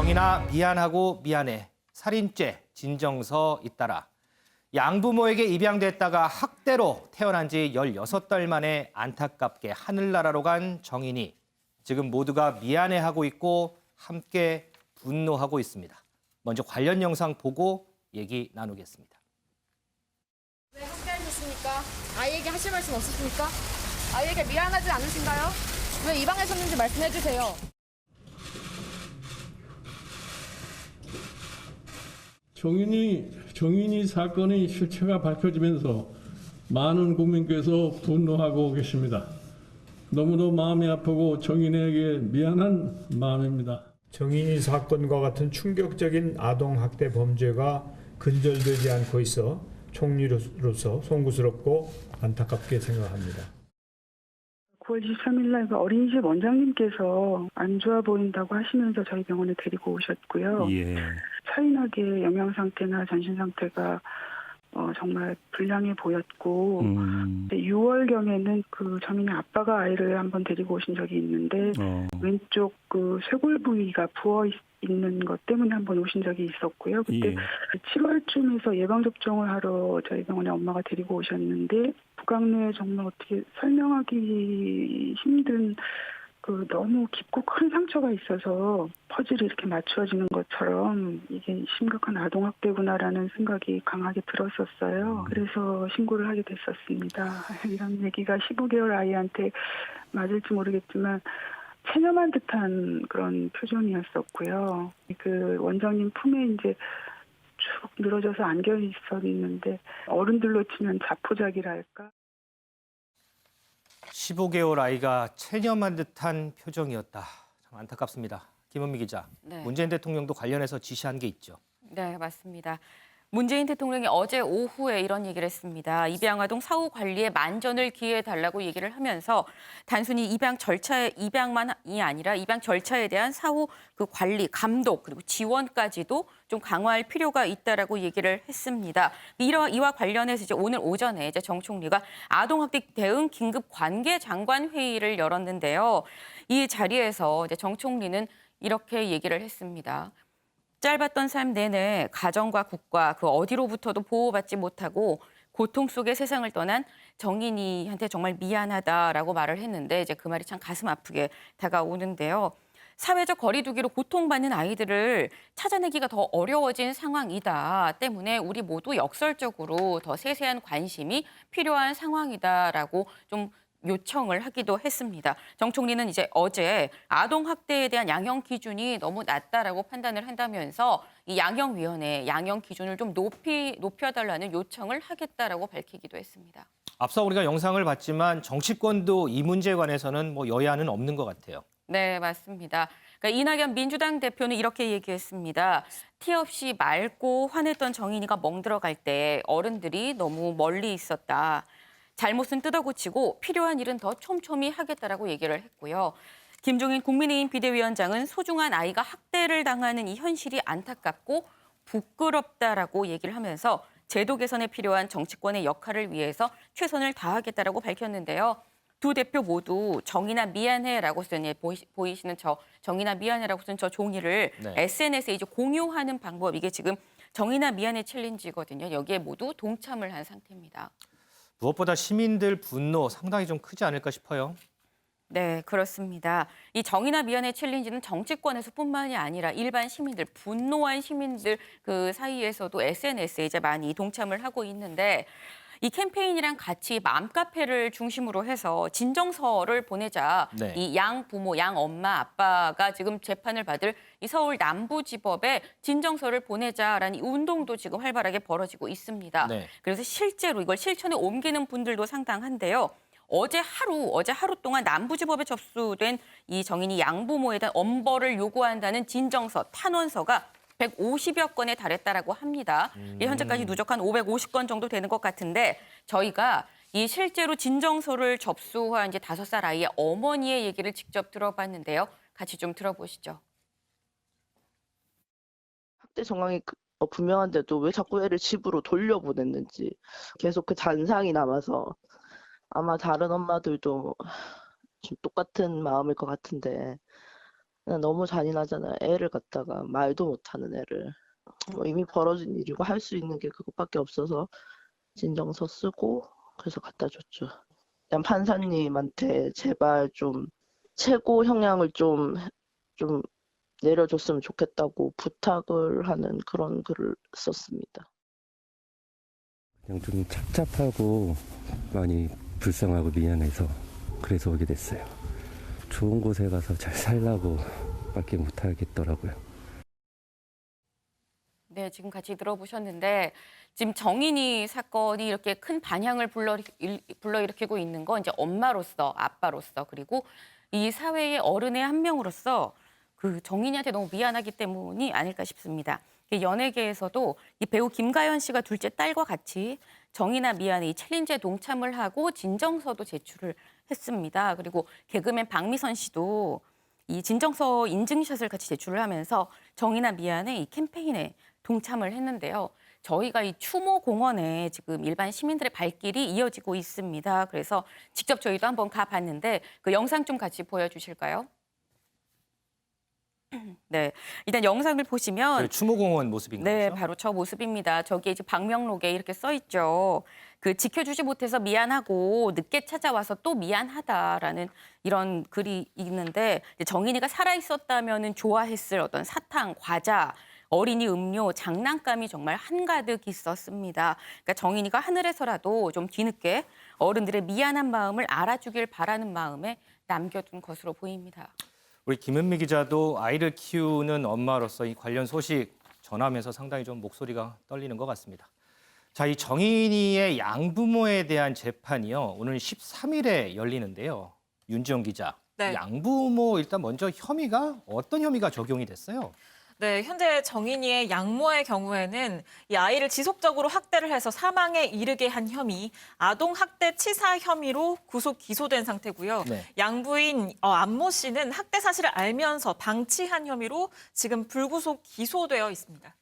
정인아 미안하고 미안해. 살인죄 진정서 잇따라 양부모에게 입양됐다가 학대로 태어난 지 16달 만에 안타깝게 하늘나라로 간 정인이 지금 모두가 미안해하고 있고 함께 분노하고 있습니다. 먼저 관련 영상 보고 얘기 나누겠습니다. 왜 학대하셨습니까? 아이에게 하실 말씀 없으십니까? 아이에게 미안하지 않으신가요? 왜 입양하셨는지 말씀해 주세요. 정인이 사건의 실체가 밝혀지면서 많은 국민께서 분노하고 계십니다. 너무도 마음이 아프고 정인에게 미안한 마음입니다. 정인이 사건과 같은 충격적인 아동학대 범죄가 근절되지 않고 있어 총리로서 송구스럽고 안타깝게 생각합니다. 9월 23일 날 어린이집 원장님께서 안 좋아 보인다고 하시면서 저희 병원에 데리고 오셨고요. 차이나게 영양 상태나 전신 상태가 정말 불량해 보였고 6월경에는 그 정인의 아빠가 아이를 한번 데리고 오신 적이 있는데 왼쪽 그 쇄골 부위가 부어 있는 것 때문에 한번 오신 적이 있었고요. 그때 7월쯤에서 예방접종을 하러 저희 병원에 엄마가 데리고 오셨는데 부강내에 정말 어떻게 설명하기 힘든 그 너무 깊고 큰 상처가 있어서 퍼즐이 이렇게 맞추어지는 것처럼 이게 심각한 아동학대구나라는 생각이 강하게 들었었어요. 그래서 신고를 하게 됐었습니다. 이런 얘기가 15개월 아이한테 맞을지 모르겠지만 체념한 듯한 그런 표정이었었고요. 그 원장님 품에 이제 쭉 늘어져서 안겨 있었는데 어른들로 치면 자포자기랄까. 15개월 아이가 체념한 듯한 표정이었다. 참 안타깝습니다. 김은미 기자, 네. 문재인 대통령도 관련해서 지시한 게 있죠. 네, 맞습니다. 문재인 대통령이 어제 오후에 이런 얘기를 했습니다. 입양아동 사후 관리에 만전을 기해달라고 얘기를 하면서 단순히 입양만이 아니라 입양 절차에 대한 사후 그 관리, 감독 그리고 지원까지도 좀 강화할 필요가 있다라고 얘기를 했습니다. 이와 관련해서 이제 오늘 오전에 이제 정 총리가 아동학대 대응 긴급 관계 장관 회의를 열었는데요. 이 자리에서 이제 정 총리는 이렇게 얘기를 했습니다. 짧았던 삶 내내 가정과 국가 그 어디로부터도 보호받지 못하고 고통 속에 세상을 떠난 정인이한테 정말 미안하다라고 말을 했는데 이제 그 말이 참 가슴 아프게 다가오는데요. 사회적 거리두기로 고통받는 아이들을 찾아내기가 더 어려워진 상황이다 때문에 우리 모두 역설적으로 더 세세한 관심이 필요한 상황이다라고 좀 요청을 하기도 했습니다. 정 총리는 이제 어제 아동학대에 대한 양형 기준이 너무 낮다라고 판단을 한다면서 이 양형위원회 양형 기준을 좀 높여달라는 요청을 하겠다라고 밝히기도 했습니다. 앞서 우리가 영상을 봤지만 정치권도 이 문제에 관해서는 뭐 여야는 없는 것 같아요. 네, 맞습니다. 그러니까 이낙연 민주당 대표는 이렇게 얘기했습니다. 티 없이 맑고 환했던 정인이가 멍들어갈 때 어른들이 너무 멀리 있었다. 잘못은 뜯어고치고 필요한 일은 더 촘촘히 하겠다라고 얘기를 했고요. 김종인 국민의힘 비대위원장은 소중한 아이가 학대를 당하는 이 현실이 안타깝고 부끄럽다라고 얘기를 하면서 제도 개선에 필요한 정치권의 역할을 위해서 최선을 다하겠다라고 밝혔는데요. 두 대표 모두 정인아 미안해라고 쓴 보이시는 저 정인아 미안해라고 쓴 저 종이를 SNS에 이제 공유하는 방법 이게 지금 정인아 미안해 챌린지거든요. 여기에 모두 동참을 한 상태입니다. 무엇보다 시민들 분노 상당히 좀 크지 않을까 싶어요. 네, 그렇습니다. 이 정인아 미안해 챌린지는 정치권에서뿐만이 아니라 일반 시민들, 분노한 시민들 그 사이에서도 SNS에 이제 많이 동참을 하고 있는데 이 캠페인이랑 같이 맘카페를 중심으로 해서 진정서를 보내자 이 양 부모, 양 엄마, 아빠가 지금 재판을 받을 이 서울 남부지법에 진정서를 보내자라는 이 운동도 지금 활발하게 벌어지고 있습니다. 그래서 실제로 이걸 실천에 옮기는 분들도 상당한데요. 어제 하루 동안 남부지법에 접수된 이 정인이 양부모에 대한 엄벌을 요구한다는 진정서, 탄원서가 150여 건에 달했다라고 합니다. 현재까지 누적한 550건 정도 되는 것 같은데 저희가 이 실제로 진정서를 접수한 이제 5살 아이의 어머니의 얘기를 직접 들어봤는데요. 같이 좀 들어보시죠. 학대 정황이 분명한데도 왜 자꾸 애를 집으로 돌려보냈는지 계속 그 잔상이 남아서 아마 다른 엄마들도 좀 똑같은 마음일 것 같은데 그냥 너무 잔인하잖아요. 애를 갖다가 말도 못하는 애를. 뭐 이미 벌어진 일이고 할 수 있는 게 그것밖에 없어서 진정서 쓰고 그래서 갖다 줬죠. 그냥 판사님한테 제발 좀 최고 형량을 좀 내려줬으면 좋겠다고 부탁을 하는 그런 글을 썼습니다. 그냥 좀 착잡하고 많이 불쌍하고 미안해서 그래서 오게 됐어요. 좋은 곳에 가서 잘 살라고 밖에 못하겠더라고요. 네, 지금 같이 들어보셨는데 지금 정인이 사건이 이렇게 큰 반향을 불러일으키고 있는 건 이제 엄마로서, 아빠로서, 그리고 이 사회의 어른의 한 명으로서 그 정인이한테 너무 미안하기 때문이 아닐까 싶습니다. 연예계에서도 이 배우 김가연 씨가 둘째 딸과 같이 정인아 미안해 이 챌린지에 동참을 하고 진정서도 제출을 했습니다. 그리고 개그맨 박미선 씨도 이 진정서 인증샷을 같이 제출을 하면서 정인아 미안해 이 캠페인에 동참을 했는데요. 저희가 이 추모 공원에 지금 일반 시민들의 발길이 이어지고 있습니다. 그래서 직접 저희도 한번 가봤는데 그 영상 좀 같이 보여주실까요? 네, 일단 영상을 보시면 추모공원 모습인가요? 네, 바로 저 모습입니다. 저기에 이제 방명록에 이렇게 써 있죠. 그 지켜주지 못해서 미안하고 늦게 찾아와서 또 미안하다라는 이런 글이 있는데 정인이가 살아있었다면은 좋아했을 어떤 사탕, 과자, 어린이 음료, 장난감이 정말 한가득 있었습니다. 그러니까 정인이가 하늘에서라도 좀 뒤늦게 어른들의 미안한 마음을 알아주길 바라는 마음에 남겨둔 것으로 보입니다. 우리 김은미 기자도 아이를 키우는 엄마로서 이 관련 소식 전하면서 상당히 좀 목소리가 떨리는 것 같습니다. 자, 이 정인이의 양부모에 대한 재판이요. 오늘 13일에 열리는데요. 윤지영 기자, 네. 양부모 일단 먼저 혐의가 어떤 혐의가 적용이 됐어요? 네, 현재 정인이의 양모의 경우에는 이 아이를 지속적으로 학대를 해서 사망에 이르게 한 혐의, 아동학대 치사 혐의로 구속 기소된 상태고요. 네. 양부인 안모 씨는 학대 사실을 알면서 방치한 혐의로 지금 불구속 기소되어 있습니다.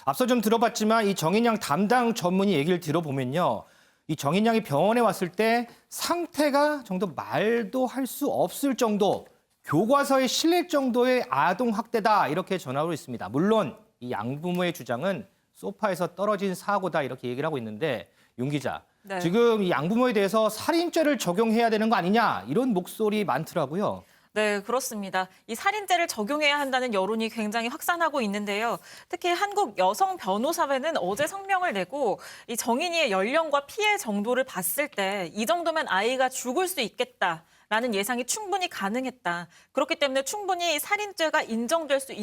앞서 좀 들어봤지만 이 정인 양 담당 전문의 얘기를 들어보면요. 이 정인 양이 병원에 왔을 때 상태가 정도 말도 할 수 없을 정도, 교과서에 실릴 정도의 아동학대다 이렇게 전하고 있습니다. 물론 이 양부모의 주장은 소파에서 떨어진 사고다 이렇게 얘기를 하고 있는데 윤 기자, 네. 지금 이 양부모에 대해서 살인죄를 적용해야 되는 거 아니냐 이런 목소리 많더라고요. 네, 그렇습니다. 이 살인죄를 적용해야 한다는 여론이 굉장히 확산하고 있는데요. 특히 한국 여성 변호사회는 어제 성명을 내고 이 정인이의 연령과 피해 정도를 봤을 때 이 정도면 아이가 죽을 수 있겠다라는 예상이 충분히 가능했다. 그렇기 때문에 충분히 살인죄가 인정될 수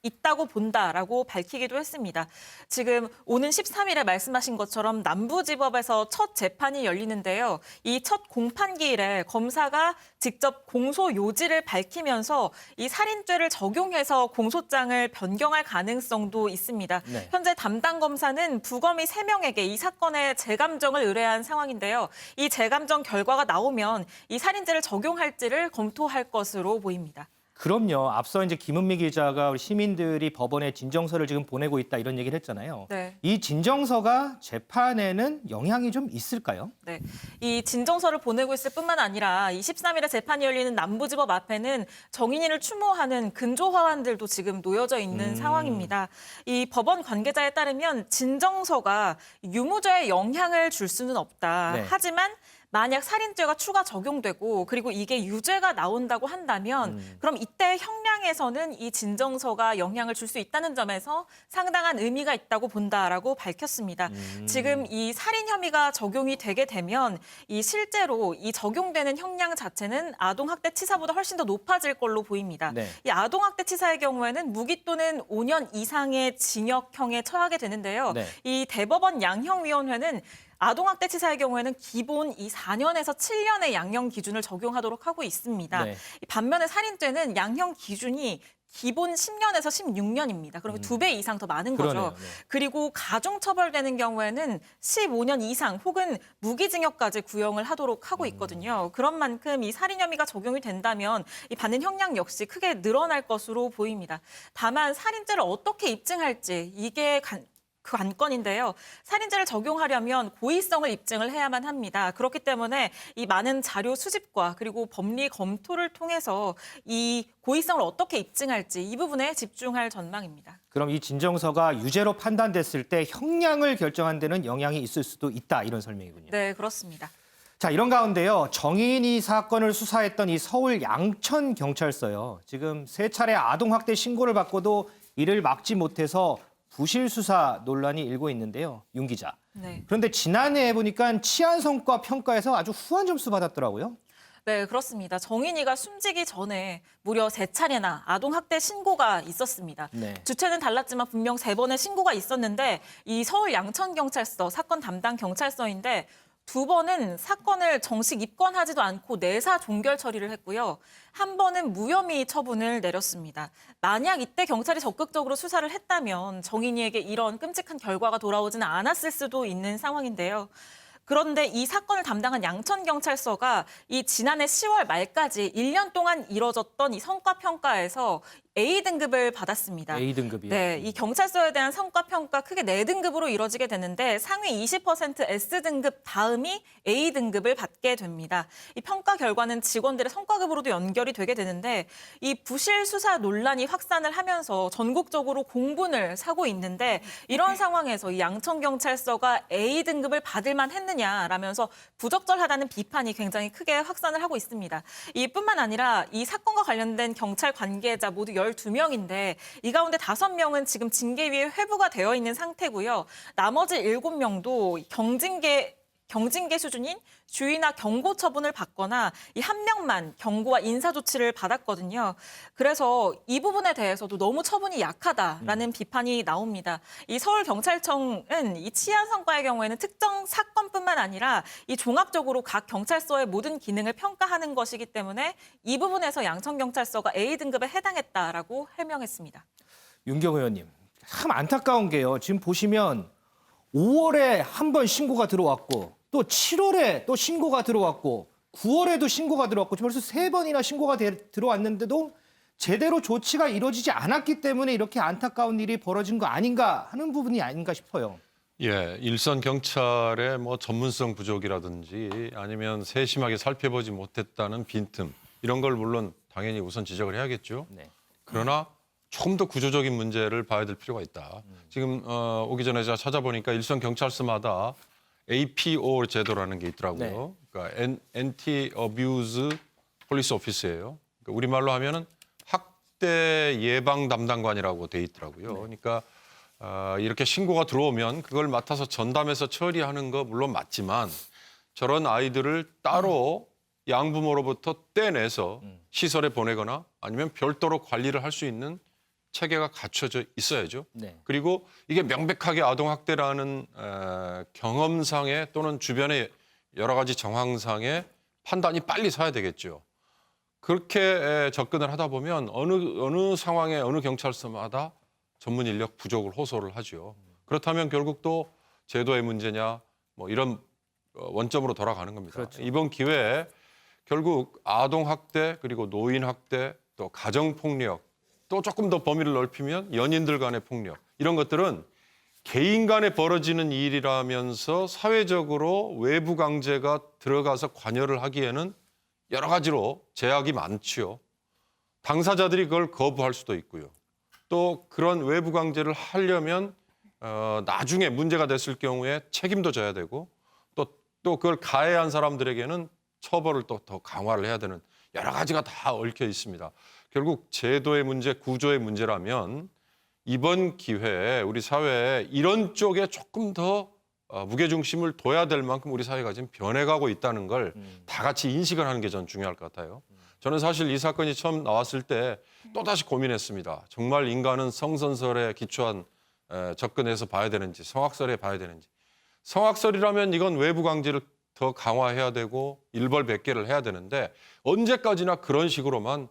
있다고 본다라고 밝히기도 했습니다. 지금 오는 13일에 말씀하신 것처럼 남부지법에서 첫 재판이 열리는데요. 이 첫 공판기일에 검사가 직접 공소 요지를 밝히면서 이 살인죄를 적용해서 공소장을 변경할 가능성도 있습니다. 네. 현재 담당 검사는 부검이 3명에게 이 사건의 재감정을 의뢰한 상황인데요. 이 재감정 결과가 나오면 이 살인죄를 적용할지를 검토할 것으로 보입니다. 그럼요. 앞서 이제 김은미 기자가 우리 시민들이 법원에 진정서를 지금 보내고 있다 이런 얘기를 했잖아요. 네. 이 진정서가 재판에는 영향이 좀 있을까요? 네, 이 진정서를 보내고 있을 뿐만 아니라 이 13일에 재판이 열리는 남부지법 앞에는 정인이를 추모하는 근조 화환들도 지금 놓여져 있는 상황입니다. 이 법원 관계자에 따르면 진정서가 유무죄에 영향을 줄 수는 없다. 네. 하지만 만약 살인죄가 추가 적용되고 그리고 이게 유죄가 나온다고 한다면 그럼 이때 형량에서는 이 진정서가 영향을 줄 수 있다는 점에서 상당한 의미가 있다고 본다라고 밝혔습니다. 지금 이 살인 혐의가 적용이 되게 되면 이 실제로 이 적용되는 형량 자체는 아동학대 치사보다 훨씬 더 높아질 걸로 보입니다. 네. 이 아동학대 치사의 경우에는 무기 또는 5년 이상의 징역형에 처하게 되는데요. 네. 이 대법원 양형위원회는 아동학대 치사의 경우에는 기본 이 4년에서 7년의 양형 기준을 적용하도록 하고 있습니다. 네. 반면에 살인죄는 양형 기준이 기본 10년에서 16년입니다. 그러면 2배 이상 더 많은 거죠. 그러네요. 네. 그리고 가중처벌되는 경우에는 15년 이상 혹은 무기징역까지 구형을 하도록 하고 있거든요. 그런 만큼 이 살인 혐의가 적용이 된다면 이 받는 형량 역시 크게 늘어날 것으로 보입니다. 다만 살인죄를 어떻게 입증할지 이게 그 관건인데요. 살인죄를 적용하려면 고의성을 입증을 해야만 합니다. 그렇기 때문에 이 많은 자료 수집과 그리고 법리 검토를 통해서 이 고의성을 어떻게 입증할지 이 부분에 집중할 전망입니다. 그럼 이 진정서가 유죄로 판단됐을 때 형량을 결정한 데는 영향이 있을 수도 있다, 이런 설명이군요. 네, 그렇습니다. 자, 이런 가운데요. 정인이 이 사건을 수사했던 이 서울 양천경찰서요. 지금 3차례 아동학대 신고를 받고도 이를 막지 못해서 부실 수사 논란이 일고 있는데요. 윤 기자. 네. 그런데 지난해 보니까 치안성과 평가에서 아주 후한 점수 받았더라고요. 네, 그렇습니다. 정인이가 숨지기 전에 무려 3차례나 아동학대 신고가 있었습니다. 네. 주체는 달랐지만 분명 3번의 신고가 있었는데 이 서울 양천경찰서 사건 담당 경찰서인데 2번은 사건을 정식 입건하지도 않고 내사 종결 처리를 했고요. 1번은 무혐의 처분을 내렸습니다. 만약 이때 경찰이 적극적으로 수사를 했다면 정인이에게 이런 끔찍한 결과가 돌아오지는 않았을 수도 있는 상황인데요. 그런데 이 사건을 담당한 양천경찰서가 이 지난해 10월 말까지 1년 동안 이뤄졌던 이 성과평가에서 A등급을 받았습니다. A등급이요? 네, 이 경찰서에 대한 성과평가 크게 4등급으로 이뤄지게 되는데 상위 20% S등급 다음이 A등급을 받게 됩니다. 이 평가 결과는 직원들의 성과급으로도 연결이 되게 되는데 이 부실 수사 논란이 확산을 하면서 전국적으로 공분을 사고 있는데 이런 상황에서 이 양천경찰서가 A등급을 받을 만했느냐라면서 부적절하다는 비판이 굉장히 크게 확산을 하고 있습니다. 이뿐만 아니라 이 사건과 관련된 경찰 관계자 모두 12명인데 이 가운데 5명은 지금 징계위에 회부가 되어 있는 상태고요. 나머지 7명도 경징계 수준인 주의나 경고 처분을 받거나 이 1명만 경고와 인사 조치를 받았거든요. 그래서 이 부분에 대해서도 너무 처분이 약하다라는 비판이 나옵니다. 이 서울경찰청은 이 치안 성과의 경우에는 특정 사건뿐만 아니라 이 종합적으로 각 경찰서의 모든 기능을 평가하는 것이기 때문에 이 부분에서 양천경찰서가 A등급에 해당했다라고 해명했습니다. 윤경 의원님, 참 안타까운 게요. 지금 보시면 5월에 한 번 신고가 들어왔고 또 7월에 또 신고가 들어왔고 9월에도 신고가 들어왔고 벌써 3번이나 신고가 들어왔는데도 제대로 조치가 이루어지지 않았기 때문에 이렇게 안타까운 일이 벌어진 거 아닌가 하는 부분이 아닌가 싶어요. 예, 일선 경찰의 뭐 전문성 부족이라든지 아니면 세심하게 살펴보지 못했다는 빈틈 이런 걸 물론 당연히 우선 지적을 해야겠죠. 네. 그러나 조금 더 구조적인 문제를 봐야 될 필요가 있다. 지금 오기 전에 제가 찾아보니까 일선 경찰서마다 APO 제도라는 게 있더라고요. 그러니까 Anti-Abuse Police Office예요. 그러니까 우리말로 하면은 학대 예방 담당관이라고 돼 있더라고요. 그러니까 이렇게 신고가 들어오면 그걸 맡아서 전담해서 처리하는 거 물론 맞지만 저런 아이들을 따로 양부모로부터 떼내서 시설에 보내거나 아니면 별도로 관리를 할 수 있는 체계가 갖춰져 있어야죠. 네. 그리고 이게 명백하게 아동학대라는 경험상의 또는 주변의 여러 가지 정황상의 판단이 빨리 서야 되겠죠. 그렇게 접근을 하다 보면 어느 상황에 어느 경찰서마다 전문 인력 부족을 호소를 하죠. 그렇다면 결국 또 제도의 문제냐 뭐 이런 원점으로 돌아가는 겁니다. 그렇죠. 이번 기회에 결국 아동학대 그리고 노인학대 또 가정폭력 또 조금 더 범위를 넓히면 연인들 간의 폭력 이런 것들은 개인 간에 벌어지는 일이라면서 사회적으로 외부 강제가 들어가서 관여를 하기에는 여러 가지로 제약이 많지요. 당사자들이 그걸 거부할 수도 있고요. 또 그런 외부 강제를 하려면 나중에 문제가 됐을 경우에 책임도 져야 되고 또 그걸 가해한 사람들에게는 처벌을 또 더 강화를 해야 되는 여러 가지가 다 얽혀 있습니다. 결국 제도의 문제, 구조의 문제라면 이번 기회에 우리 사회에 이런 쪽에 조금 더 무게중심을 둬야 될 만큼 우리 사회가 지금 변해가고 있다는 걸 다 같이 인식을 하는 게 전 중요할 것 같아요. 저는 사실 이 사건이 처음 나왔을 때 또다시 고민했습니다. 정말 인간은 성선설에 기초한 접근해서 봐야 되는지 성악설에 봐야 되는지. 성악설이라면 이건 외부 강제를 더 강화해야 되고 일벌백계를 해야 되는데 언제까지나 그런 식으로만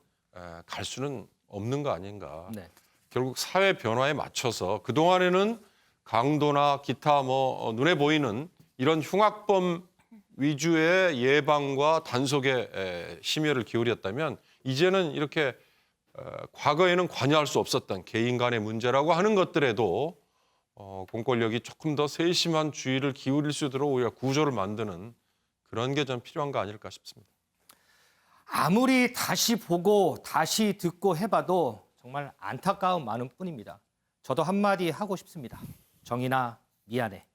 갈 수는 없는 거 아닌가. 네. 결국 사회 변화에 맞춰서 그동안에는 강도나 기타 뭐 눈에 보이는 이런 흉악범 위주의 예방과 단속에 심혈을 기울였다면 이제는 이렇게 과거에는 관여할 수 없었던 개인 간의 문제라고 하는 것들에도 공권력이 조금 더 세심한 주의를 기울일 수 있도록 오히려 구조를 만드는 그런 게 좀 필요한 거 아닐까 싶습니다. 아무리 다시 보고 다시 듣고 해봐도 정말 안타까운 마음 뿐입니다. 저도 한마디 하고 싶습니다. 정인아, 미안해.